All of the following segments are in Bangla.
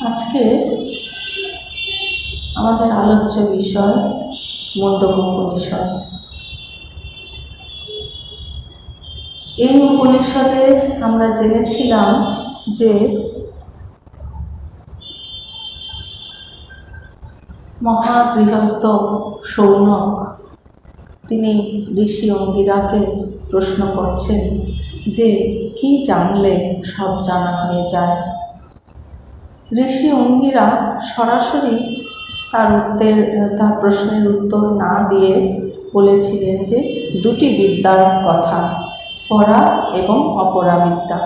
আজকে আমাদের আলোচ্য বিষয় মুন্ডক উপনিষদ। এই উপনিষদে আমরা জেনেছিলাম যে মহাগৃহস্থ শৌনক তিনি ঋষি অঙ্গিরাকে প্রশ্ন করছেন যে কি জানলে সব জানা হয়ে যায়। ঋষি অঙ্গিরা সরাসরি তার প্রশ্নের উত্তর না দিয়ে বলেছিলেন যে দুটি বিদ্যার কথা, পরা এবং অপরা বিদ্যা।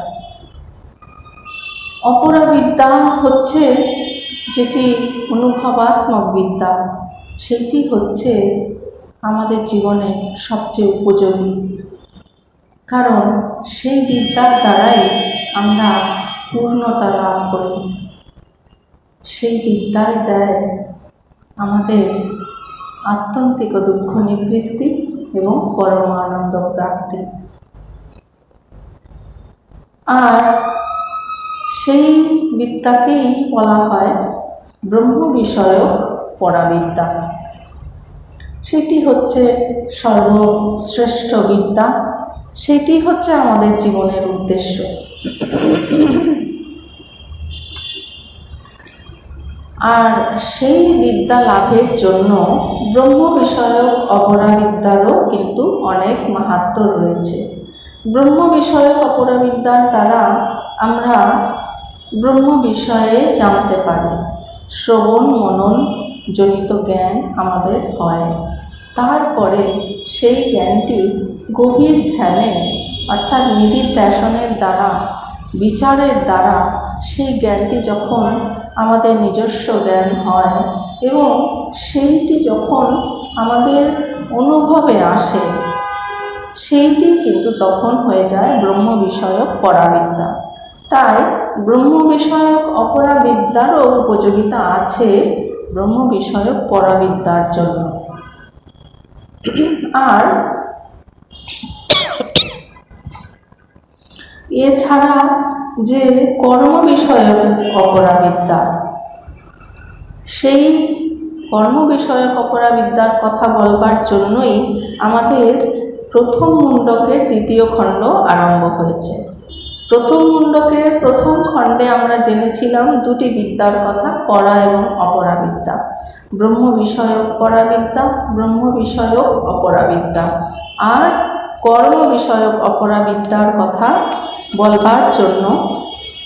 অপরা বিদ্যা হচ্ছে যেটি অনুভবাত্মক বিদ্যা, সেটি হচ্ছে আমাদের জীবনে সবচেয়ে উপযোগী, কারণ সেই বিদ্যার দ্বারাই আমরা পূর্ণতা লাভ করি। সেই বিদ্যায় দেয় আমাদের আত্যন্তিক দুঃখ নিবৃত্তি এবং পরম আনন্দ প্রাপ্তি। আর সেই বিদ্যাকেই বলা হয় ব্রহ্ম বিষয়ক পরাবিদ্যা। সেটি হচ্ছে সর্বশ্রেষ্ঠ বিদ্যা, সেটি হচ্ছে আমাদের জীবনের উদ্দেশ্য। আর সেই বিদ্যা লাভের জন্য ব্রহ্ম বিষয়ক অপরা বিদ্যারও কিন্তু অনেক মাহাত্ম্য রয়েছে। ব্রহ্ম বিষয়ক অপরা বিদ্যার দ্বারা আমরা ব্রহ্ম বিষয়ে জানতে পারি, শ্রবণ মনন জনিত জ্ঞান আমাদের হয়। তারপরে সেই জ্ঞানটি গভীর ধ্যানে অর্থাৎ নিধিধ্যাসনের দ্বারা, বিচারের দ্বারা সেই জ্ঞানটি যখন আমাদের নিজস্ব জ্ঞান হয় এবং সেইটি যখন আমাদের অনুভবে আসে, সেইটি কিন্তু তখন হয়ে যায় ব্রহ্ম বিষয়ক পরাবিদ্যা। তাই ব্রহ্ম বিষয়ক অপরা বিদ্যারও উপযোগিতা আছে ব্রহ্ম বিষয়ক পরাবিদ্যার জন্য। আর এছাড়া যে কর্ম বিষয়ক অপরা বিদ্যা, সেই কর্ম বিষয়ক অপরা বিদ্যার কথা বলবার জন্যই আমাদের প্রথম মুন্ডকের দ্বিতীয় খণ্ড আরম্ভ হয়েছে। প্রথম মুন্ডকের প্রথম খণ্ডে আমরা জেনেছিলাম দুটি বিদ্যার কথা, পরা এবং অপরা বিদ্যা, ব্রহ্ম বিষয়ক পরাবিদ্যা, ব্রহ্ম বিষয়ক অপরা বিদ্যা। আর কর্ম বিষয়ক অপরা বিদ্যার কথা বলবার জন্য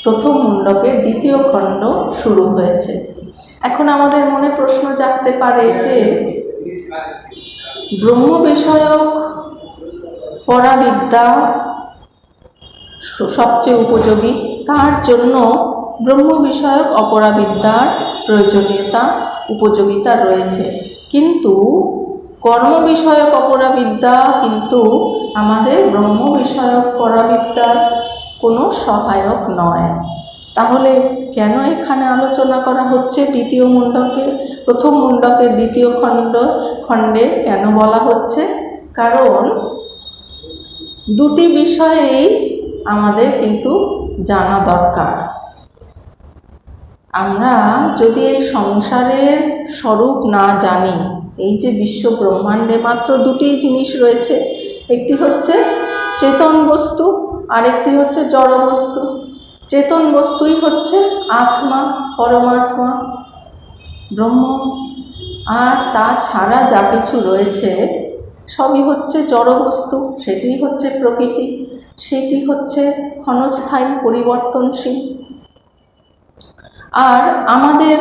প্রথম মুন্ডকের দ্বিতীয় খণ্ড শুরু হয়েছে। এখন আমাদের মনে প্রশ্ন জাগতে পারে যে ব্রহ্ম বিষয়ক পরাবিদ্যা সবচেয়ে উপযোগী, তার জন্য ব্রহ্ম বিষয়ক অপরা বিদ্যার প্রয়োজনীয়তা উপযোগিতা রয়েছে, কিন্তু কর্ম বিষয়ক অপরা বিদ্যা কিন্তু আমাদের ব্রহ্ম বিষয়ক পরাবিদ্যার কোনো সহায়ক নয়। তাহলে কেন এখানে আলোচনা করা হচ্ছে দ্বিতীয় মুন্ডকে, প্রথম মুন্ডকের দ্বিতীয় খণ্ডে কেন বলা হচ্ছে? কারণ দুটি বিষয়েই আমাদের কিন্তু জানা দরকার। আমরা যদি এই সংসারের স্বরূপ না জানি, এই যে বিশ্ব ব্রহ্মাণ্ডে মাত্র দুটি জিনিস রয়েছে, একটি হচ্ছে চেতন বস্তু, আরেকটি হচ্ছে জড় বস্তু। চেতন বস্তুই হচ্ছে আত্মা, পরমাত্মা, ব্রহ্ম। আর তা ছাড়া যা কিছু রয়েছে সবই হচ্ছে জড় বস্তু, সেটি হচ্ছে প্রকৃতি, সেটি হচ্ছে ক্ষণস্থায়ী পরিবর্তনশীল। আর আমাদের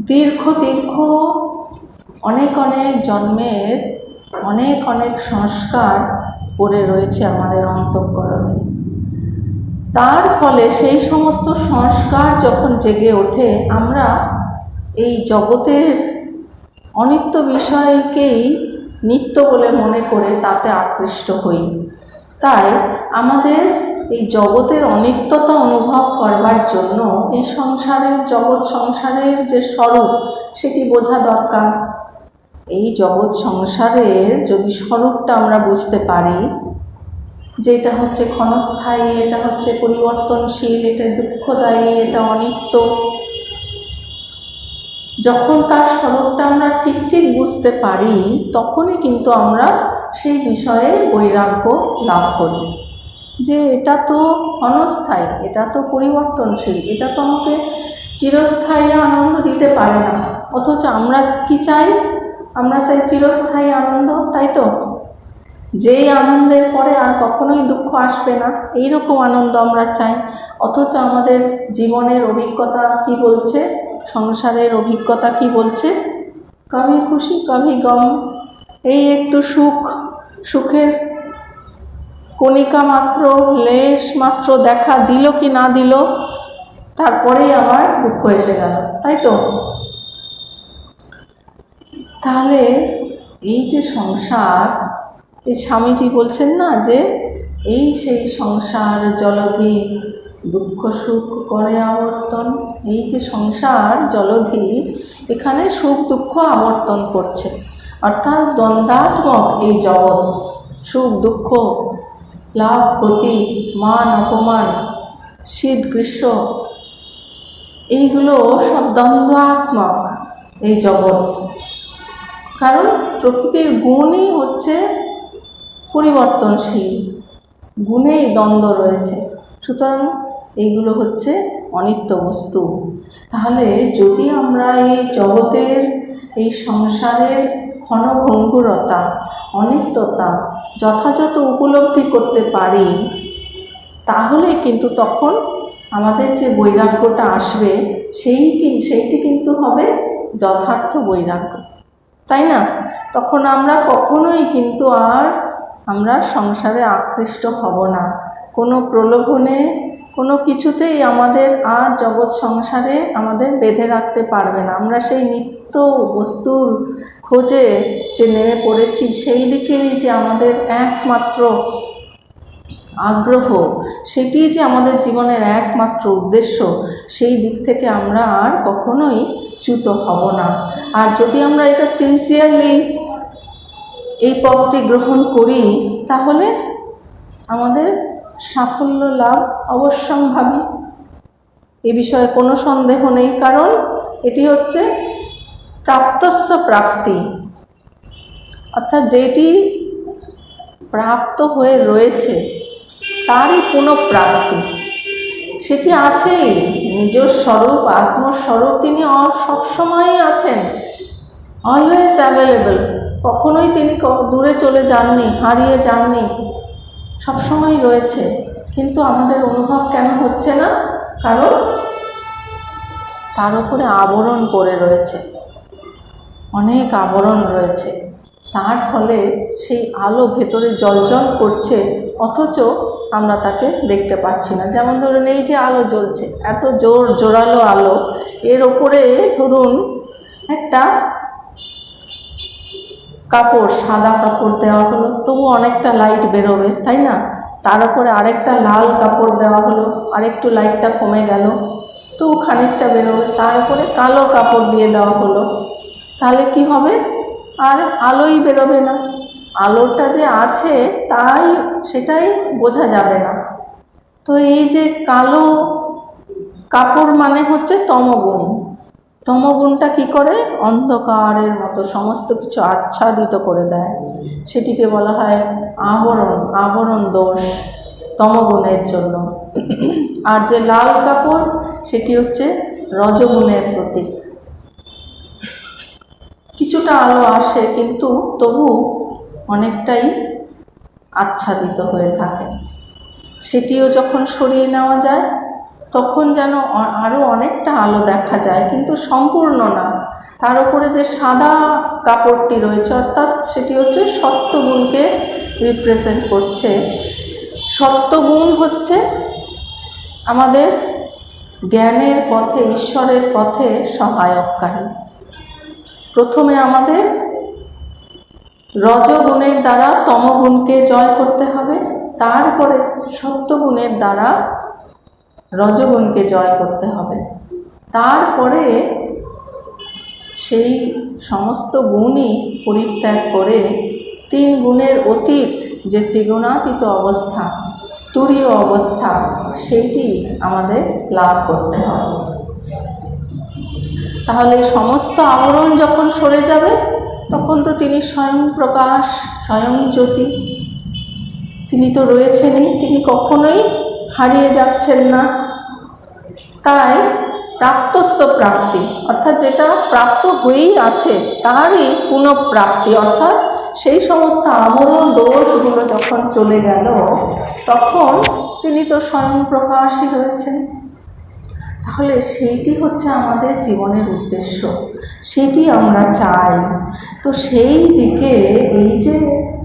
দীর্ঘ অনেক জন্মের অনেক সংস্কার পড়ে রয়েছে আমাদের অন্তঃকরণে। তার ফলে সেই সমস্ত সংস্কার যখন জেগে ওঠে, আমরা এই জগতের অনিত্য বিষয়কেই নিত্য বলে মনে করে তাতে আকৃষ্ট হই। তাই আমাদের এই জগতের অনিত্যতা অনুভব করবার জন্য এই জগৎ সংসারের যে স্বরূপ সেটি বোঝা দরকার। এই জগৎ সংসারের যদি স্বরূপটা আমরা বুঝতে পারি, যে এটা হচ্ছে ক্ষণস্থায়ী, এটা হচ্ছে পরিবর্তনশীল, এটা দুঃখদায়ী, এটা অনিত্য। যখন তার স্বরূপটা আমরা ঠিক ঠিক বুঝতে পারি, তখনই কিন্তু আমরা সেই বিষয়ে বৈরাগ্য লাভ করি, যে এটা তো ক্ষণস্থায়ী, এটা তো পরিবর্তনশীল, এটা তো আমাকে চিরস্থায়ী আনন্দ দিতে পারে না। অথচ আমরা কি চাই? আমরা চাই চিরস্থায়ী আনন্দ, তাই তো? যেই আনন্দের পরে আর কখনোই দুঃখ আসবে না, এইরকম আনন্দ আমরা চাই। অথচ আমাদের জীবনের অভিজ্ঞতা কি বলছে? সংসারের অভিজ্ঞতা কি বলছে? কভি খুশি কভি গম। এই একটু সুখের কণিকা মাত্র, লেশ মাত্র দেখা দিল কি না দিল, তারপরেই আবার দুঃখ এসে গেল, তাই তো? তাহলে এই যে সংসার, এই স্বামীজি বলছেন না যে এই সেই সংসার জলধি দুঃখ সুখ করে আবর্তন। এই যে সংসার জলধি, এখানে সুখ দুঃখ আবর্তন করছে, অর্থাৎ দ্বন্দ্বাত্মক এই জগৎ, সুখ দুঃখ, লাভ ক্ষতি, মান অপমান, শীত গ্রীষ্ম, এইগুলো সব দ্বন্দ্বাত্মক এই জগৎ। কারণ প্রকৃতির গুণই হচ্ছে পরিবর্তনশীল, গুণেই দ্বন্দ্ব রয়েছে, সুতরাং এইগুলো হচ্ছে অনিত্য বস্তু। তাহলে যদি আমরা এই জগতের, এই সংসারের ক্ষণভঙ্গুরতা, অনিত্যতা যথাযথ উপলব্ধি করতে পারি, তাহলে কিন্তু তখন আমাদের যে বৈরাগ্যটা আসবে, সেইটি কিন্তু হবে যথার্থ বৈরাগ্য, তাই না? তখন আমরা কখনোই কিন্তু আর আমরা সংসারে আকৃষ্ট হব না। কোনো প্রলোভনে, কোনো কিছুতেই আমাদের আর জগৎ সংসারে আমাদের বেঁধে রাখতে পারবে না। আমরা সেই নিত্য বস্তুর খোঁজে যে নেমে পড়েছি, সেই দিকেই যে আমাদের একমাত্র আগ্রহ, সেটি যে আমাদের জীবনের একমাত্র উদ্দেশ্য, সেই দিক থেকে আমরা আর কখনোই চ্যুত হব না। আর যদি আমরা এটা সিনসিয়ারলি এই পথটি গ্রহণ করি, তাহলে আমাদের সাফল্য লাভ অবশ্যম্ভাবী, এ বিষয়ে কোনো সন্দেহ নেই। কারণ এটি হচ্ছে প্রাপ্তস্য প্রাপ্তি, অর্থাৎ যেটি প্রাপ্ত হয়ে রয়েছে তারই পুনঃপ্রাপ্তি, সেটি আছেই। নিজের স্বরূপ, আত্মস্বরূপ তিনি সবসময়ই আছেন, অলওয়েজ অ্যাভেলেবল। কখনোই তিনি দূরে চলে যাননি, হারিয়ে যাননি, সবসময় রয়েছে। কিন্তু আমাদের অনুভব কেন হচ্ছে না? কারণ তার উপরে আবরণ পড়ে রয়েছে, অনেক আবরণ রয়েছে। তার ফলে সেই আলো ভেতরে জ্বলজ্বল করছে, অথচ আমরা তাকে দেখতে পাচ্ছি না। যেমন ধরুন এই যে আলো জ্বলছে, এত জোরালো আলো, এর ওপরে ধরুন একটা কাপড়, সাদা কাপড় দেওয়া হলো, তবু অনেকটা লাইট বেরোবে, তাই না? তার উপরে আরেকটা লাল কাপড় দেওয়া হলো, আরেকটু লাইটটা কমে গেল, তবু খানিকটা বেরোবে। তার উপরে কালো কাপড় দিয়ে দেওয়া হলো, তাহলে কি হবে? আর আলোই বেরোবে না। আলোটা যে আছে সেটাই বোঝা যাবে না। তো এই যে কালো কাপড় মানে হচ্ছে তমগুণ। তমগুণটা কি করে? অন্ধকারের মতো সমস্ত কিছু আচ্ছাদিত করে দেয়, সেটিকে বলা হয় আবরণ দোষ, তমগুণের জন্য। আর যে লাল কাপড়, সেটি হচ্ছে রজগুণের প্রতীক। কিছুটা আলো আসে, কিন্তু তবু অনেকটাই আচ্ছাদিত হয়ে থাকে। সেটিও যখন সরিয়ে নেওয়া যায়, তখন যেন আরও অনেকটা আলো দেখা যায়, কিন্তু সম্পূর্ণ না। তার উপরে যে সাদা কাপড়টি রয়েছে, অর্থাৎ সেটি হচ্ছে সত্যগুণকে রিপ্রেজেন্ট করছে। সত্যগুণ হচ্ছে আমাদের জ্ঞানের পথে, ঈশ্বরের পথে সহায়ককারী। প্রথমে আমাদের রজগুণের দ্বারা তমগুণকে জয় করতে হবে, তারপরে সত্যগুণের দ্বারা রজগুণকে জয় করতে হবে। তারপরে সেই সমস্ত গুণই পরিত্যাগ করে 3 গুণের অতীত যে ত্রিগুণাতীত অবস্থা, তুরীয় অবস্থা, সেইটি আমাদের লাভ করতে হবে। তাহলে সমস্ত আবরণ যখন সরে যাবে, তখন তো তিনি স্বয়ং প্রকাশ, স্বয়ং জ্যোতি, তিনি তো রয়েছেনই, তিনি কখনোই হারিয়ে যাচ্ছেন না। তাই প্রাপ্তস্য প্রাপ্তি, অর্থাৎ যেটা প্রাপ্ত হয়েই আছে তারই পুনঃপ্রাপ্তি, অর্থাৎ সেই সমস্ত আবরণ দোষগুলো যখন চলে গেল, তখন তিনি তো স্বয়ং প্রকাশই রয়েছেন। তাহলে সেইটি হচ্ছে আমাদের জীবনের উদ্দেশ্য, সেটি আমরা চাই। তো সেই দিকে এই যে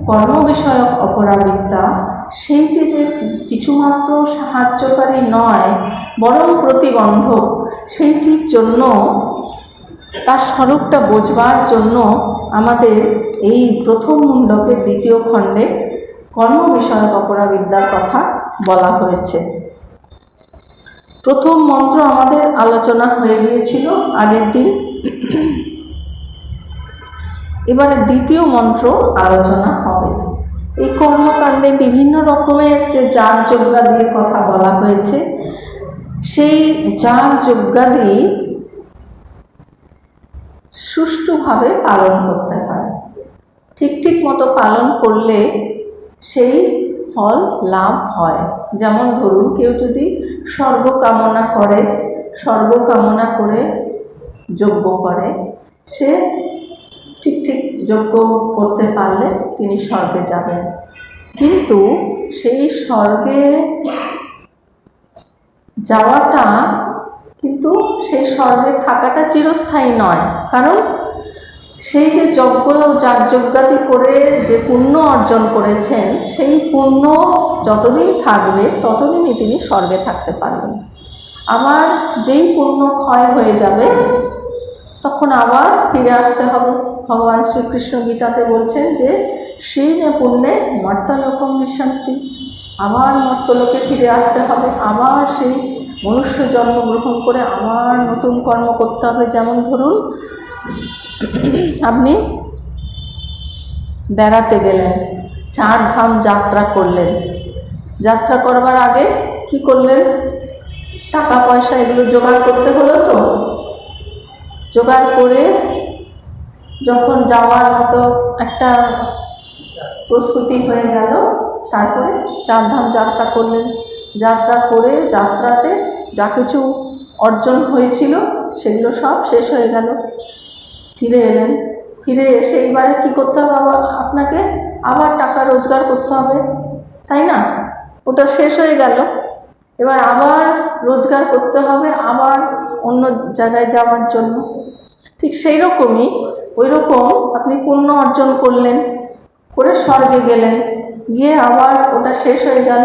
কর্ম বিষয়ক অপরাবিদ্যা, সেইটি যে কিছুমাত্র সাহায্যকারী নয়, বরং প্রতিবন্ধক, সেইটির জন্য, তার স্বরূপটা বোঝবার জন্য আমাদের এই প্রথম মুণ্ডকের দ্বিতীয় খণ্ডে কর্ম বিষয়ক অপরাবিদ্যার কথা বলা হয়েছে। প্রথম মন্ত্র আমাদের আলোচনা হয়ে গিয়েছিল আগের দিন। এবারে দ্বিতীয় মন্ত্র আলোচনা হবে। এই কর্মকাণ্ডে বিভিন্ন রকমের যে যাগযজ্ঞাদির কথা বলা হয়েছে, সেই যাগযজ্ঞাদি সুষ্ঠুভাবে পালন করতে হয়। ঠিক মতো পালন করলে সেই ফল লাভ হয়। যেমন ধরুন, কেউ যদি স্বর্গ কামনা করে যজ্ঞ করে, সে ঠিক যজ্ঞ করতে পারলে তিনি স্বর্গে যাবেন। কিন্তু সেই স্বর্গে যাওয়াটা, কিন্তু সেই স্বর্গে থাকাটা চিরস্থায়ী নয়। কারণ সেই যে যাগযজ্ঞাদি করে যে পুণ্য অর্জন করেছেন, সেই পুণ্য যতদিন থাকবে ততদিনই তিনি স্বর্গে থাকতে পারবেন। আবার যেই পুণ্য ক্ষয় হয়ে যাবে, তখন আবার ফিরে আসতে হবে। ভগবান শ্রীকৃষ্ণ গীতাতে বলছেন যে শ্রীনে পুণ্যে মর্ত্যলোকম বিশন্তি, আবার মর্ত্যলোকে ফিরে আসতে হবে, আবার সেই মনুষ্য জন্ম গ্রহণ করে আবার নতুন কর্ম করতে হবে। যেমন ধরুন, আপনি বেড়াতে গেলেন, 4 ধাম যাত্রা করলেন। যাত্রা করবার আগে কি করলেন? টাকা পয়সা এগুলো জোগাড় করতে হলো। তো জোগাড় করে যখন যাওয়ার মতো একটা প্রস্তুতি হয়ে গেল, তারপরে 4 ধাম যাত্রা করলেন। যাত্রা করে যাত্রাতে যা কিছু অর্জন হয়েছিল সেগুলো সব শেষ হয়ে গেল। ফিরে এলেন, ফিরে এসে এবারে কী করতে হবে? আপনাকে আবার টাকা রোজগার করতে হবে, তাই না? ওটা শেষ হয়ে গেল, এবার আবার রোজগার করতে হবে আবার অন্য জায়গায় যাওয়ার জন্য। ঠিক সেই রকমই, ওই রকম আপনি পুণ্য অর্জন করলেন, করে স্বর্গে গেলেন, গিয়ে আবার ওটা শেষ হয়ে গেল,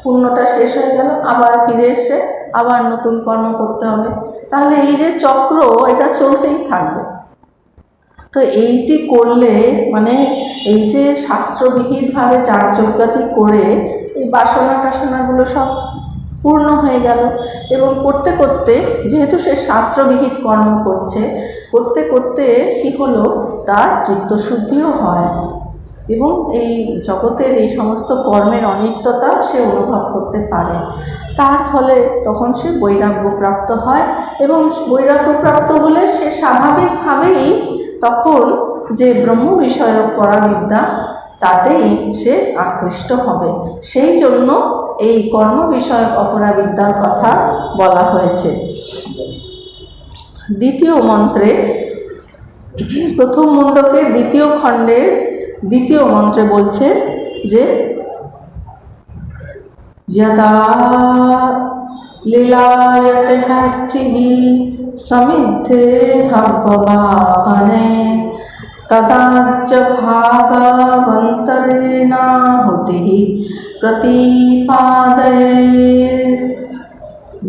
পুণ্যটা শেষ হয়ে গেল, আবার ফিরে এসে আবার নতুন কর্ম করতে হবে। তাহলে এই যে চক্র, এটা চলতেই থাকবে। তো এইটি করলে, মানে এই যে শাস্ত্রবিহিতভাবে যাগযজ্ঞাদি করে এই বাসনাগুলো সব পূর্ণ হয়ে গেল, এবং করতে করতে, যেহেতু সে শাস্ত্রবিহিত কর্ম করছে, করতে করতে কী হলো, তার চিত্তশুদ্ধিও হয়, এবং এই জগতের এই সমস্ত কর্মের অনিত্যতা সে অনুভব করতে পারে। তার ফলে তখন সে বৈরাগ্যপ্রাপ্ত হয়, এবং বৈরাগ্যপ্রাপ্ত হলে সে স্বাভাবিকভাবেই তখন যে ব্রহ্ম বিষয়ক পরাবিদ্যা, তাতেই সে আকৃষ্ট হবে। সেই জন্য এই কর্ম বিষয়ক অপরাবিদ্যার কথা বলা হয়েছে। দ্বিতীয় মন্ত্রে, প্রথম মুণ্ডকের দ্বিতীয় খণ্ডের দ্বিতীয় মন্ত্রে বলছে যে যদা লীলায়তে হচ্চিঃ সমিদ্ধে হব্ববাহনে তদা চ ভাগবন্তরেণাহুতিঃ প্রতিপাদয়েৎ।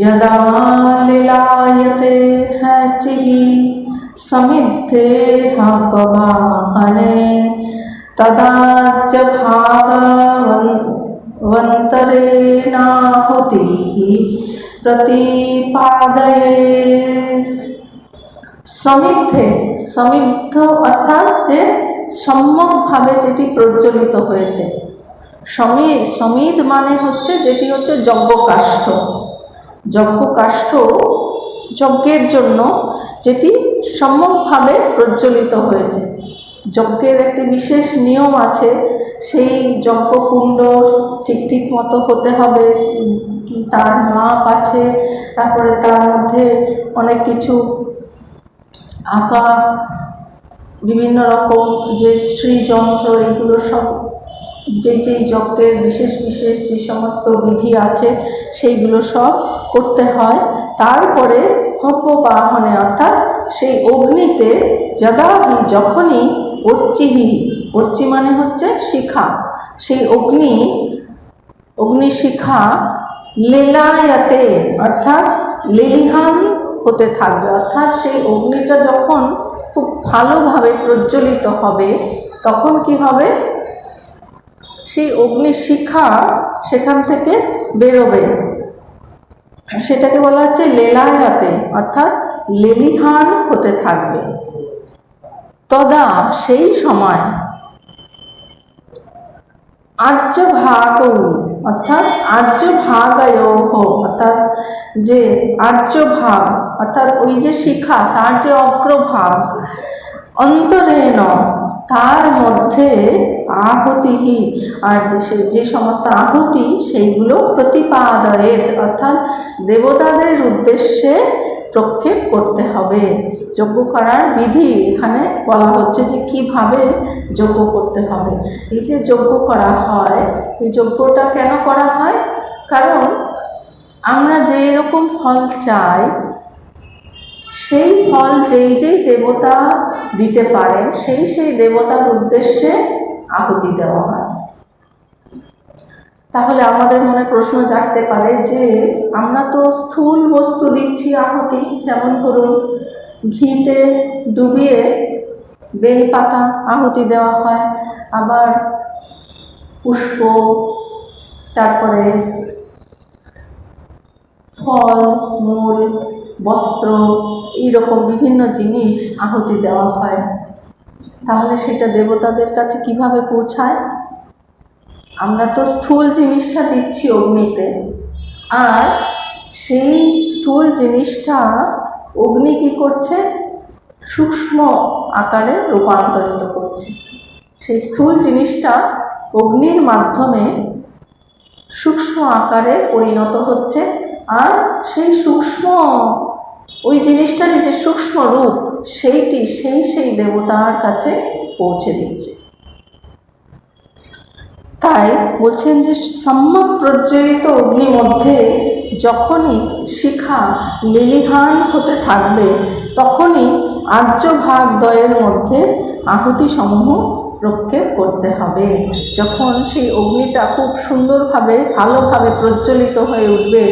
যদা লীলায়তে হচ্চিঃ সমিদ্ধে হব্ববাহনে তদা চ ভাগবন্তরেণাহুতিঃ প্রতিপাদয়েৎ। সমিদ্ধ অর্থাৎ যে সম্যকভাবে যেটি প্রজ্বলিত হয়েছে, সমিদ, সমিদ মানে হচ্ছে যেটি হচ্ছে যজ্ঞকাষ্ঠ। যজ্ঞকাষ্ঠ যজ্ঞের জন্য যেটি সম্যকভাবে প্রজ্বলিত হয়েছে। যজ্ঞের একটি বিশেষ নিয়ম আছে, সেই যজ্ঞকুণ্ড ঠিক মতো হতে হবে, কি তার মাপ আছে, তারপরে তার মধ্যে অনেক কিছু আঁকা, বিভিন্ন রকম যে শ্রীযন্ত্র, এগুলো সব যেই যজ্ঞের বিশেষ যে সমস্ত বিধি আছে সেইগুলো সব করতে হয়। তারপরে হব্যবাহনে অর্থাৎ সেই অগ্নিতে যদাহি যখনই অর্চিহি, অর্চি মানে হচ্ছে শিখা, সেই অগ্নিশিখা লীলায়াতে অর্থাৎ লেলিহান হতে থাকবে, অর্থাৎ সেই অগ্নিটা যখন খুব ভালোভাবে প্রজ্বলিত হবে তখন কি হবে, সেই অগ্নিশিখা সেখান থেকে বেরোবে, সেটাকে বলা হচ্ছে লেলায়াতে অর্থাৎ লেলিহান হতে থাকবে। তদা সেই সময় আর্যভাগ অর্থাৎ আর্যভাগায়োহ অর্থাৎ যে আর্যভাগ অর্থাৎ ওই যে শিখা তার যে অগ্রভাগ, অন্তরেণ তার মধ্যে আহুতিহি আর যে সমস্ত আহুতি সেইগুলো প্রতিপাদয়েত অর্থাৎ দেবতাদের উদ্দেশ্যে প্রক্ষেপ করতে হবে। যজ্ঞ করার বিধি এখানে বলা হচ্ছে যে কিভাবে যজ্ঞ করতে হবে। এই যে যজ্ঞ করা হয়, এই যজ্ঞটা কেন করা হয়? কারণ আমরা যে রকম ফল চাই সেই ফল যেই দেবতা দিতে পারেন সেই দেবতার উদ্দেশ্যে আহুতি দেওয়া হয়। তাহলে আমাদের মনে প্রশ্ন জাগতে পারে যে আমরা তো স্থূল বস্তু দিচ্ছি আহুতি, যেমন ধরুন ঘিতে ডুবিয়ে বেলপাতা আহুতি দেওয়া হয়, আবার পুষ্প, তারপরে ফল মূল বস্ত্র, এইরকম বিভিন্ন জিনিস আহুতি দেওয়া হয়। তাহলে সেটা দেবতাদের কাছে কিভাবে পৌঁছায়? আমরা তো স্থূল জিনিসটা দিচ্ছি অগ্নিতে, আর সেই স্থূল জিনিসটা অগ্নি কী করছে? সূক্ষ্ম আকারে রূপান্তরিত করছে। সেই স্থূল জিনিসটা অগ্নির মাধ্যমে সূক্ষ্ম আকারে পরিণত হচ্ছে, আর সেই সূক্ষ্ম ওই জিনিসটার যে সূক্ষ্ম রূপ সেইটি সেই দেবতার কাছে পৌঁছে দিচ্ছে। তাই বলছেন যে সম্যক প্রজ্বলিত অগ্নির মধ্যে যখনই শিখা লেলিহান হতে থাকবে তখনই আর্যভাগদ্বয়ের মধ্যে আহুতি সমূহ প্রক্ষেপ করতে হবে। যখন সেই অগ্নিটা খুব সুন্দরভাবে ভালোভাবে প্রজ্বলিত হয়ে উঠবে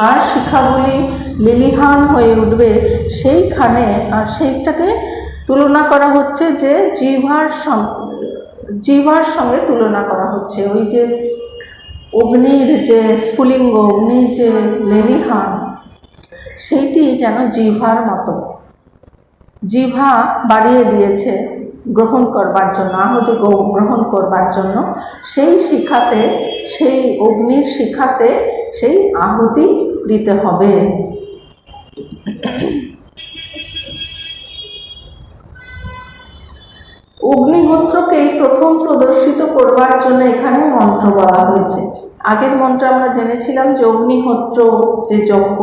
আর শিখাগুলি লেলিহান হয়ে উঠবে, সেইখানে আর সেইটাকে তুলনা করা হচ্ছে যে জিহ্বার সঙ্গে তুলনা করা হচ্ছে। ওই যে অগ্নির যে স্ফুলিঙ্গ, অগ্নির যে লেলিহান, সেইটি যেন জিহ্বার মতো, জিহ্বা বাড়িয়ে দিয়েছে গ্রহণ করবার জন্য, আহুতি গ্রহণ করবার জন্য। সেই শিখাতে, সেই অগ্নির শিখাতে সেই আহুতি দিতে হবে। অগ্নিহোত্রকেই প্রথম প্রদর্শিত করবার জন্য এখানে মন্ত্র বলা হয়েছে। আগের মন্ত্র আমরা জেনেছিলাম যে অগ্নিহোত্র যে যজ্ঞ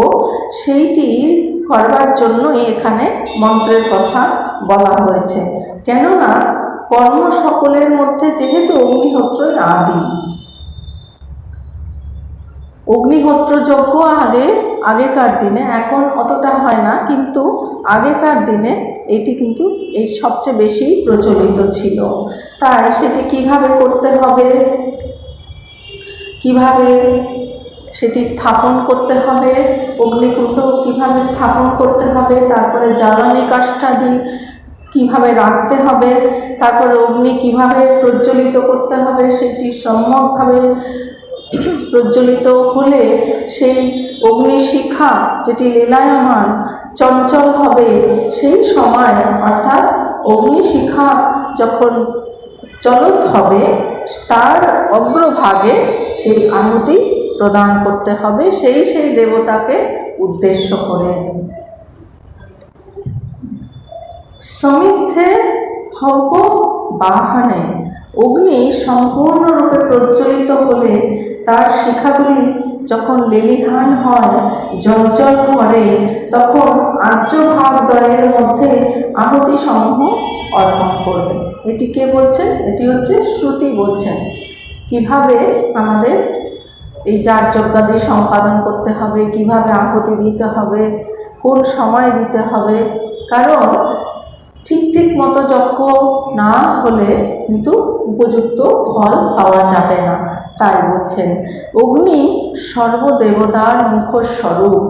সেইটি করবার জন্যই এখানে মন্ত্রের কথা বলা হয়েছে। কেননা কর্ম সকলের মধ্যে যেহেতু অগ্নিহোত্রই আদি, অগ্নিহোত্র যজ্ঞ আগেকার দিনে, এখন অতটা হয় না, কিন্তু আগেকার দিনে এটি কিন্তু এই সবচেয়ে বেশি প্রচলিত ছিল। তাই সেটি কিভাবে করতে হবে, কিভাবে সেটি স্থাপন করতে হবে, অগ্নিকুণ্ড কিভাবে স্থাপন করতে হবে, তারপরে জ্বালানি কাষ্ঠাদি কিভাবে রাখতে হবে, তারপরে অগ্নি কিভাবে প্রজ্বলিত করতে হবে, সেটি সম্যকভাবে প্রজ্বলিত হলে সেই অগ্নিশিখা যেটি লীলায়মান চঞ্চল হবে, সেই সময় অর্থাৎ অগ্নিশিখা যখন চলত হবে তার অগ্রভাগে সেই আহুতি প্রদান করতে হবে সেই দেবতাকে উদ্দেশ্য করে। সমিদ্ধে হব্য বাহনে, অগ্নি সম্পূর্ণরূপে প্রজ্বলিত হলে তার শিখাগুলি যখন লেলিহান হয়, জ্বলজ্বল করে, তখন আর্যভাগদ্বয়ের মধ্যে আহুতি সমূহ অর্পণ করবে। এটি কে বলছেন? এটি হচ্ছে শ্রুতি বলছেন কিভাবে আমাদের এই যাগযজ্ঞাদি সম্পাদন করতে হবে, কিভাবে আহুতি দিতে হবে, কোন সময় দিতে হবে। কারণ ঠিক মতো যজ্ঞ না হলে কিন্তু উপযুক্ত ফল পাওয়া যাবে না। তাই বলছেন অগ্নি সর্বদেবতার মুখস্বরূপ,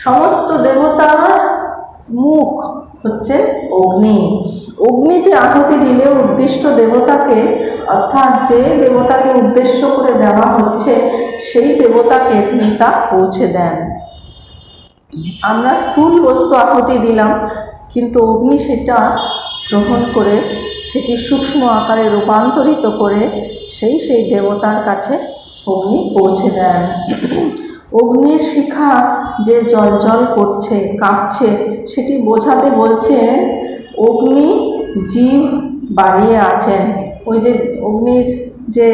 সমস্ত দেবতার মুখ হচ্ছে অগ্নি। অগ্নিতে আহুতি দিলে উদ্দিষ্ট দেবতাকে, অর্থাৎ যে দেবতাকে উদ্দেশ্য করে দেওয়া হচ্ছে সেই দেবতাকে তিনি তা পৌঁছে দেন। আমরা স্থূল বস্তু আহুতি দিলাম, কিন্তু অগ্নি সেটা গ্রহণ করে সেটি সূক্ষ্ম আকারে রূপান্তরিত করে সেই দেবতার কাছে অগ্নি পৌঁছে দেন। অগ্নির শিখা যে জ্বলজ্বল করছে, কাঁপছে, সেটি বোঝাতে বলছেন অগ্নি জীব বাড়িয়ে আছেন। ওই যে অগ্নির যে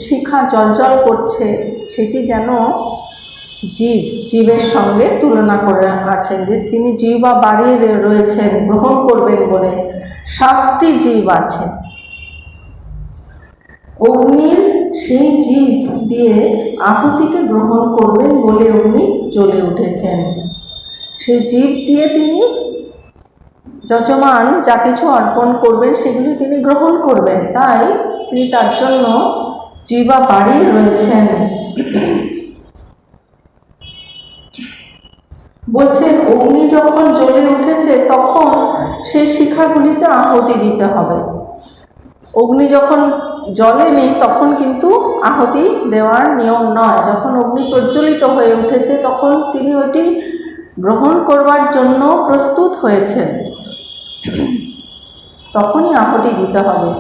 শিখা জ্বলজ্বল করছে সেটি যেন জীবের সঙ্গে তুলনা করে আছেন, যে তিনি জিহ্বা বাড়িয়ে রয়েছেন গ্রহণ করবেন বলে। 7টি জীব আছে, অগ্নির সেই জীব দিয়ে আহুতিকে গ্রহণ করবেন বলে অগ্নি জ্বলে উঠেছেন। সেই জীব দিয়ে তিনি যজমান যা কিছু অর্পণ করবেন সেগুলি তিনি গ্রহণ করবেন, তাই তিনি তার জন্য জিহ্বা বাড়িয়ে রয়েছেন। বলছেন অগ্নি যখন জ্বলে উঠেছে তখন সেই শিখাগুলিতে আহুতি দিতে হবে। অগ্নি যখন জ্বলেনি তখন কিন্তু আহুতি দেওয়ার নিয়ম নয়। যখন অগ্নি প্রজ্বলিত হয়ে উঠেছে তখন তিনি ওটি গ্রহণ করবার জন্য প্রস্তুত হয়েছেন, তখনই আহুতি দিতে হবে।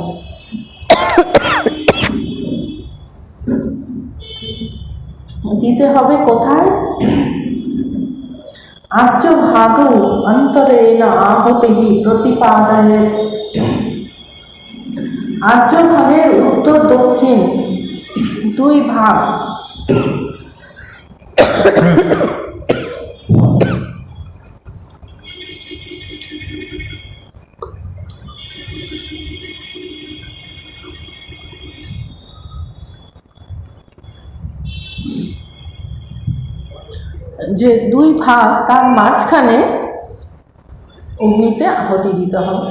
দিতে হবে কোথায়? আর্যভাগৌ অন্তরেণ আহুতিঃ প্রতিপাদয়েৎ। আর্যভাগের উত্তর দক্ষিণ 2 ভাগ, যে 2 ভাগ তার মাঝখানে অগ্নিতে আহুতি দিতে হবে।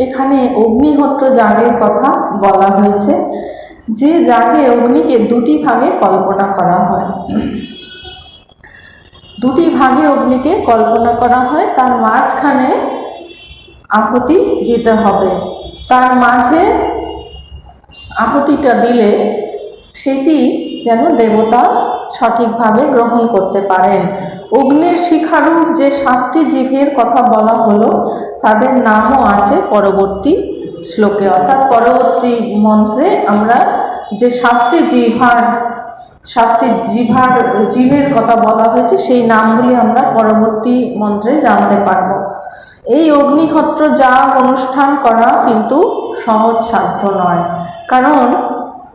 এখানে অগ্নিহোত্র যাগের কথা বলা হয়েছে, যে যাগে অগ্নিকে 2টি ভাগে কল্পনা করা হয়। 2টি ভাগে অগ্নিকে কল্পনা করা হয়, তার মাঝখানে আহুতি দিতে হবে। তার মাঝে আহুতিটা দিলে সেটি যেন দেবতা সঠিকভাবে গ্রহণ করতে পারেন। অগ্নির শিখারূপ যে 7টি জিভের কথা বলা হলো তাদের নামও আছে পরবর্তী শ্লোকে, অর্থাৎ পরবর্তী মন্ত্রে আমরা যে 7টি জিভের কথা বলা হয়েছে সেই নামগুলি আমরা পরবর্তী মন্ত্রে জানতে পারব। এই অগ্নিহোত্র যাগ অনুষ্ঠান করা কিন্তু সহজ সাধ্য নয়, কারণ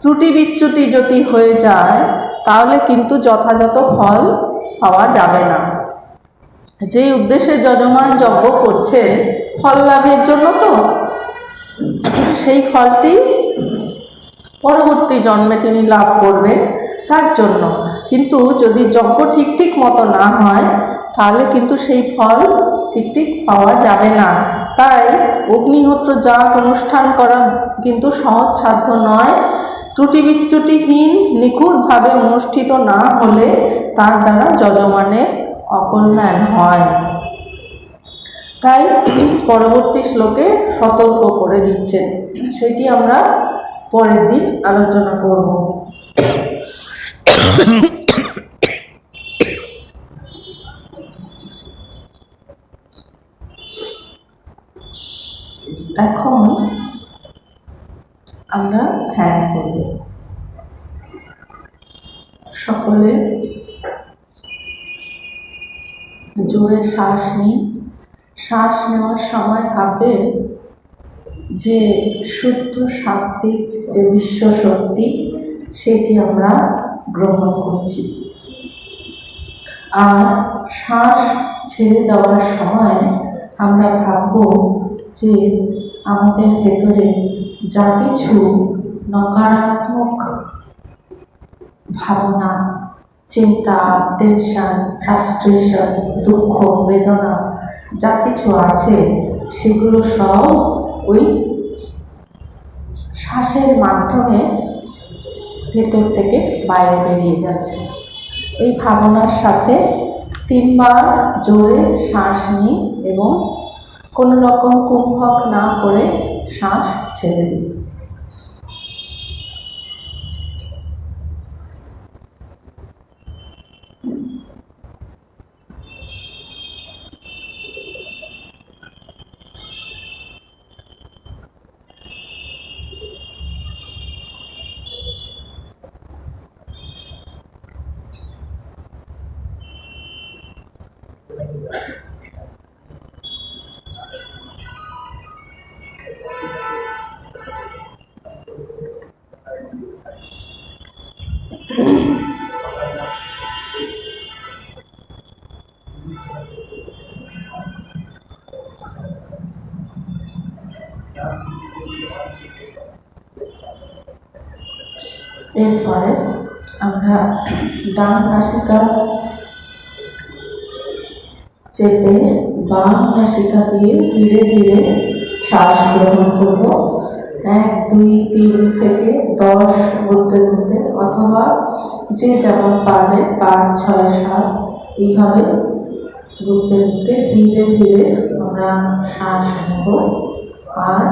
ত্রুটি বিচ্যুতি যদি হয়ে যায় তাহলে কিন্তু যথাযথ ফল পাওয়া যাবে না। যে উদ্দেশ্যে যজমান যজ্ঞ করছেন ফল লাভের জন্য, তো সেই ফলটি পরবর্তী জন্মে তিনি লাভ করবেন তার জন্য। কিন্তু যদি যজ্ঞ ঠিক মতো না হয় তাহলে কিন্তু সেই ফল ঠিক পাওয়া যাবে না। তাই অগ্নিহোত্র যাগ অনুষ্ঠান করা কিন্তু সহজ সাধ্য নয়। ত্রুটি বিচ্যুতিহীন নিখুঁতভাবে অনুষ্ঠিত না হলে তার দ্বারা যজমানের অকল্যাণ হয়। তাই পরবর্তী শ্লোকে সতর্ক করে দিচ্ছেন, সেটি আমরা পরের দিন আলোচনা করব। এখন আমরা ধ্যান করব। সকলে জোরে শ্বাস নিন। শ্বাস নেওয়ার সময় ভাববেন যে শুদ্ধ সাত্ত্বিক যে বিশ্ব শক্তি সেটি আমরা গ্রহণ করছি। আর শ্বাস ছেড়ে দেওয়ার সময় আমরা ভাবব যে আমাদের ভেতরে যা কিছু নকারাত্মক ভাবনা, চিন্তা, টেনশন, ফ্রাস্ট্রেশন, দুঃখ, বেদনা যা কিছু আছে সেগুলো সব ওই শ্বাসের মাধ্যমে ভেতর থেকে বাইরে বেরিয়ে যাচ্ছে। এই ভাবনার সাথে 3 বার জোরে শ্বাস নিন এবং কোনো রকম কুম্ভক না করে শ্বাস ছেড়ে দিন। এরপরে আমরা ডান নাসিকা চেপে বাম নাসিকা দিয়ে ধীরে ধীরে শ্বাস গ্রহণ করব। 1, 2, 3 থেকে 10 ঘুরতে ঘুরতে, অথবা যে যেমন পারবে 5, 6, 7 এইভাবে ঘুরতে ঘুরতে ধীরে ধীরে আমরা শ্বাস নেব। আর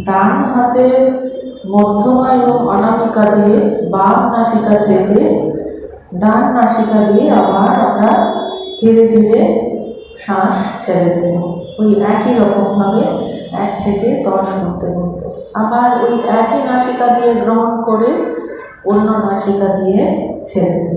ডান হাতের মধ্যমা এবং অনামিকা দিয়ে বাম নাসিকা চেপে ডান নাসিকা দিয়ে আবার আমরা ধীরে ধীরে শ্বাস ছেড়ে দেব। ওই একই রকমভাবে 1 থেকে 10 ঘুরতে ঘুরতে আবার ওই একই নাসিকা দিয়ে গ্রহণ করে অন্য নাসিকা দিয়ে ছেড়ে দেব।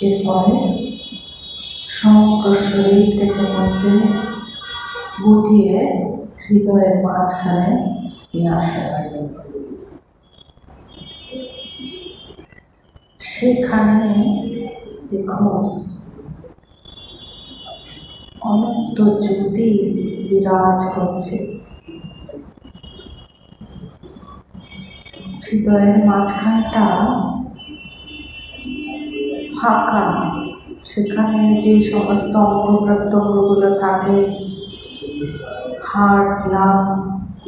এরপরে সমগ্র শরীর থেকে মধ্যে গুটিয়ে হৃদয়ের মাঝখানে নিয়ে আসা হয়। সেখানে দেখুন অনন্ত জ্যোতি বিরাজ করছে। হৃদয়ের মাঝখানটা ফাঁকা, সেখানে যে সমস্ত অঙ্গ প্রত্যঙ্গগুলো থাকে, হার্ট, লাং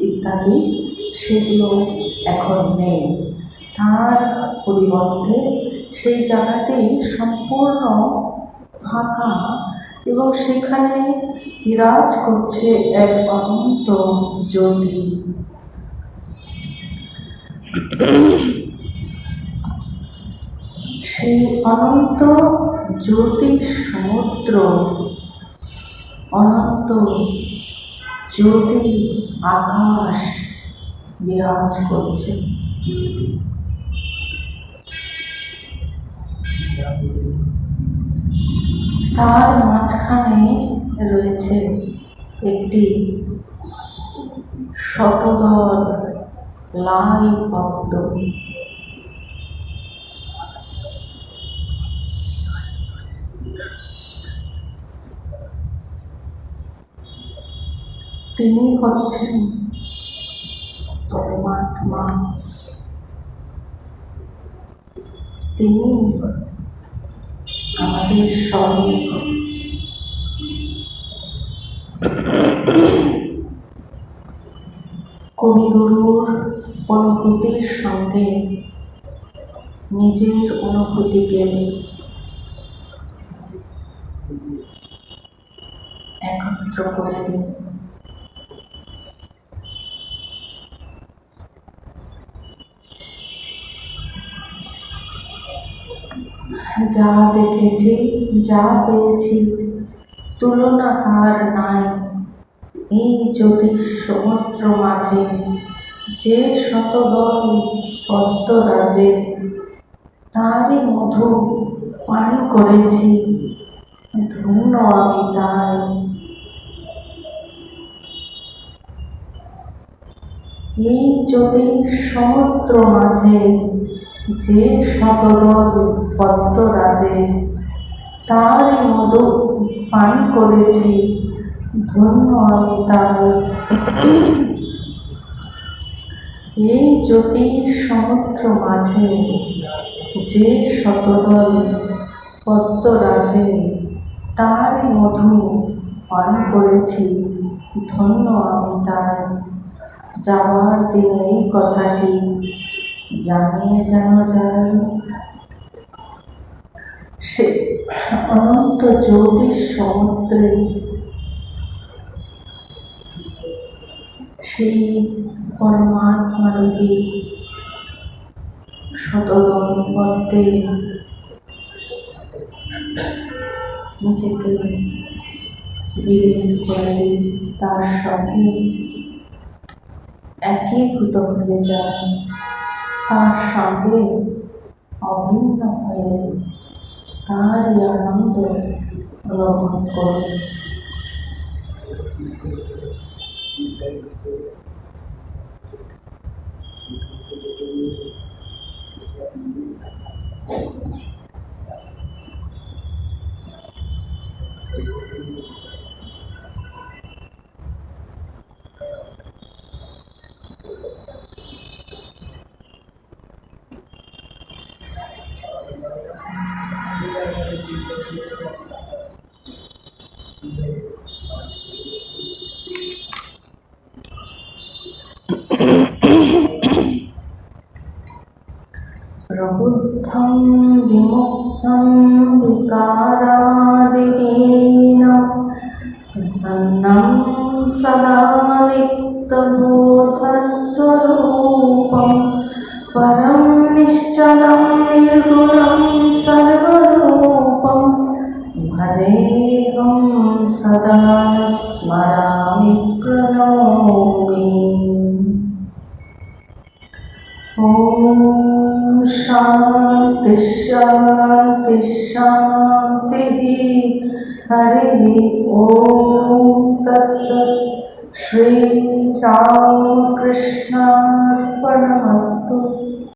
ইত্যাদি, সেগুলো এখন নেই। তার পরিবর্তে সেই জায়গাটি সম্পূর্ণ ফাঁকা এবং সেখানে বিরাজ করছে এক অনন্ত জ্যোতি। সেই অনন্ত জ্যোতির সমুদ্র অনন্ত জ্যোতি আকাশ বিরাজ করছে। তার মাঝখানে রয়েছে একটি শতদল লাল পদ্ম। তিনি হচ্ছেন পরমাত্মা। তিনি আমাদের স্বরূপ। কবিগুরুর অনুভূতির সঙ্গে নিজের অনুভূতিকে একত্র করে দিন। যা দেখেছি, যা পেয়েছি, তুলনা তার নাই। এই জ্যোতিষ সমুদ্র মাঝে যে শতদল পদ্মরাজে, তারই মধু পান করেছি, ধন্য আমি তাই। এই জ্যোতিষ সমুদ্র মাঝে যে শতদল পদ্মরাজে, তারই মধু পান করেছি, ধন্য আমি তাই। এই জ্যোতিষ সমুদ্র মাঝে যে শতদল পদ্মরাজে, তারই মধু পান করেছি, ধন্য আমি তাই। যাওয়ার দিনে এই কথাটি জানিয়ে যেন যায়। সে অনন্ত জ্যোতিষ সমুদ্রে সেই পরমাত্মারূপী শতদল পদ্মে নিজেকে বিলীন করে তার সঙ্গে একীভূত হয়ে যায়, তার সঙ্গে অভিন্ন হয়ে তারই আনন্দ অনুভব করে। প্রবুদ্ধং বিমুক্তং বিকারাদিহীনং প্রসন্नं সদা নিত্যবোধস্বরূপং পরম নিশ্চলং নির্গুণং সর্বরূপং ভজেহং সদা স্মরামি প্রণমামি। ওম শান্তি শান্তি শান্তি। হরি ওম তৎসৎ। শ্রী রামকৃষ্ণার্পণমস্তু।